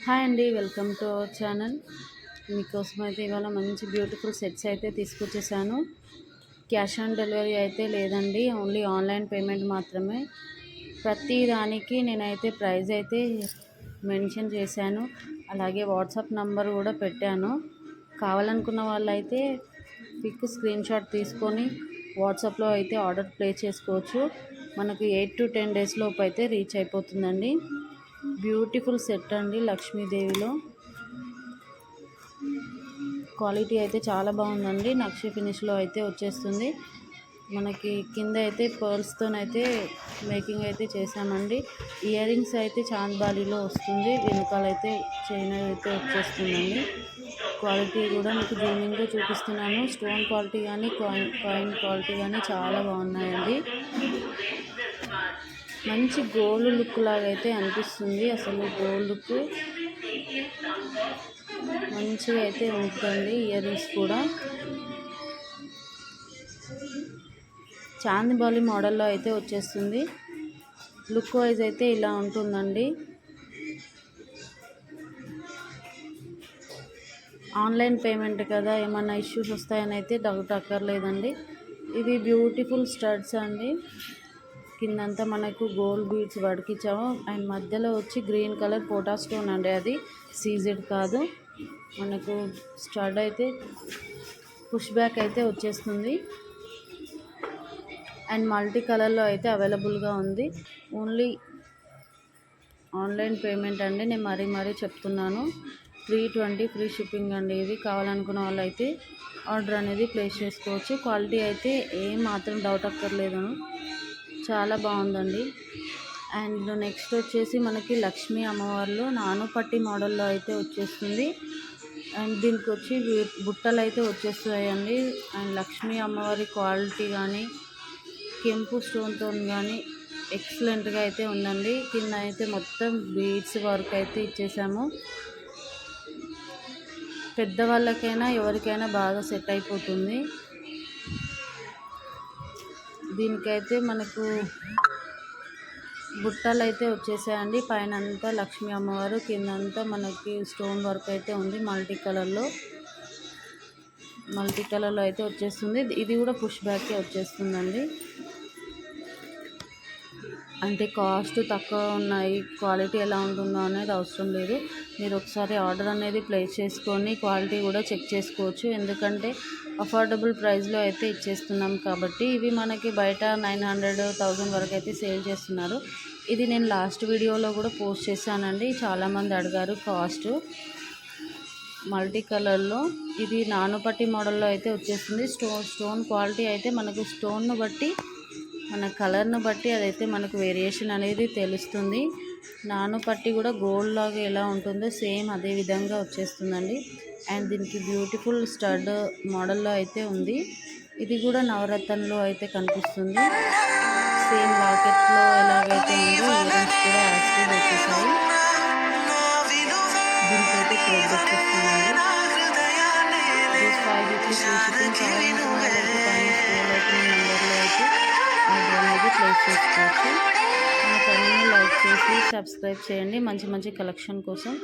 Hi అండి, welcome to our channel. మీకోసం అయితే ఇవాళ మంచి బ్యూటిఫుల్ సెట్స్ అయితే తీసుకొచ్చేసాను. క్యాష్ ఆన్ డెలివరీ అయితే లేదండి, ఓన్లీ ఆన్లైన్ పేమెంట్ మాత్రమే. ప్రతి దానికి నేనైతే ప్రైస్ అయితే మెన్షన్ చేశాను, అలాగే వాట్సాప్ నంబర్ కూడా పెట్టాను. కావాలనుకున్న వాళ్ళైతే పిక్ స్క్రీన్ షాట్ తీసుకొని వాట్సాప్లో అయితే ఆర్డర్ ప్లేస్ చేసుకోవచ్చు. మనకు 8 to 10 days లోపు అయితే రీచ్ అయిపోతుందండి. బ్యూటిఫుల్ సెట్ అండి, లక్ష్మీదేవిలో క్వాలిటీ అయితే చాలా బాగుందండి. నక్షి ఫినిష్లో అయితే వచ్చేస్తుంది. మనకి కింద అయితే పర్ల్స్తోనైతే మేకింగ్ అయితే చేసామండి. ఇయర్ రింగ్స్ అయితే చాంద్బాలిలో వస్తుంది, వెనుకాలైతే చైన్ అయితే వచ్చేస్తుందండి. క్వాలిటీ కూడా మీకు జూమింగ్లో చూపిస్తున్నాను. స్టోన్ క్వాలిటీ కానీ కాయిన్ క్వాలిటీ కానీ చాలా బాగున్నాయండి. మంచి గోల్డ్ లుక్ లాగా అయితే అనిపిస్తుంది. అసలు గోల్డ్ లుక్ మంచిగా అయితే ఉంటుంది. ఇయర్ రింగ్స్ కూడా చాందిబాలి మోడల్లో అయితే వచ్చేస్తుంది. లుక్ వైజ్ అయితే ఇలా ఉంటుందండి. ఆన్లైన్ పేమెంట్ కదా, ఏమన్నా ఇష్యూస్ వస్తాయని అయితే డౌట్ అక్కర్లేదండి. ఇవి బ్యూటిఫుల్ స్టడ్స్ అండి. కిందంతా మనకు గోల్డ్ బీడ్స్ వడికిచ్చాము, అండ్ మధ్యలో వచ్చి గ్రీన్ కలర్ పోటా స్టోన్ అండి, అది సీజెడ్ కాదు. మనకు స్టడ్ అయితే పుష్ బ్యాక్ అయితే వచ్చేస్తుంది, అండ్ మల్టీ కలర్లో అయితే అవైలబుల్గా ఉంది. ఓన్లీ ఆన్లైన్ పేమెంట్ అండి, నేను మరీ చెప్తున్నాను. 320 ఫ్రీ షిప్పింగ్ అండి. ఇది కావాలనుకున్న వాళ్ళు అయితే ఆర్డర్ అనేది ప్లేస్ చేసుకోవచ్చు. క్వాలిటీ అయితే ఏం మాత్రం డౌట్ అక్కర్లేదు, చాలా బాగుందండి. అండ్ నెక్స్ట్ వచ్చేసి మనకి లక్ష్మీ అమ్మవార్లు నానుపట్టి మోడల్లో అయితే వచ్చేస్తుంది. అండ్ దీనికి వచ్చి బుట్టలు అయితే వచ్చేస్తాయండి. అండ్ లక్ష్మీ అమ్మవారి క్వాలిటీ కానీ కెంపు స్టోన్తో కానీ ఎక్సలెంట్గా అయితే ఉందండి. కింద అయితే మొత్తం బీడ్స్ వర్క్ అయితే ఇచ్చేసాము. పెద్దవాళ్ళకైనా ఎవరికైనా బాగా సెట్ అయిపోతుంది. దీనికైతే మనకు బుట్టలు అయితే వచ్చేసాయండి. పైన అంతా లక్ష్మీ అమ్మవారు, కిందంతా మనకి స్టోన్ వర్క్ అయితే ఉంది. మల్టీ కలర్లో అయితే వచ్చేస్తుంది. ఇది కూడా పుష్ బ్యాకే వచ్చేస్తుందండి. అంటే కాస్ట్ తక్కువ ఉన్నాయి, క్వాలిటీ ఎలా ఉంటుందో అనేది అవసరం లేదు. మీరు ఒకసారి ఆర్డర్ అనేది ప్లేస్ చేసుకొని క్వాలిటీ కూడా చెక్ చేసుకోవచ్చు. ఎందుకంటే అఫోర్డబుల్ ప్రైస్లో అయితే ఇచ్చేస్తున్నాం కాబట్టి. ఇవి మనకి బయట 900-1000 వరకు అయితే సేల్ చేస్తున్నారు. ఇది నేను లాస్ట్ వీడియోలో కూడా పోస్ట్ చేశానండి, చాలామంది అడిగారు కాస్ట్. మల్టీ కలర్లో ఇది నానుపట్టి మోడల్లో అయితే వచ్చేస్తుంది. స్టోన్ క్వాలిటీ అయితే మనకు స్టోన్ను బట్టి, మన కలర్ను బట్టి అదైతే మనకు వేరియేషన్ అనేది తెలుస్తుంది. నానుపట్టి కూడా గోల్డ్ లాగా ఎలా ఉంటుందో సేమ్ అదే విధంగా వచ్చేస్తుందండి. అండ్ దీనికి బ్యూటిఫుల్ స్టడ్ మోడల్లో అయితే ఉంది. ఇది కూడా నవరత్నంలో అయితే కనిపిస్తుంది. సేమ్ లాకెట్లో ఎలాగైతే ఉందో ఇయర్ రింగ్స్ కూడా యాక్టివ్ వచ్చేసాయి. దీనికైతే క్లోజ్ వచ్చేస్తుందండి. Just 5 rupees shipping. కావాలనుకున్న వాళ్ళైతే పైన స్క్రోల్ అవుతున్న నెంబర్లో అయితే ఆర్డర్ అనేది ప్లేస్ చేసుకోవచ్చు. మన ఛానల్ని లైక్ చేసి సబ్స్క్రైబ్ చేయండి మంచి కలెక్షన్ కోసం.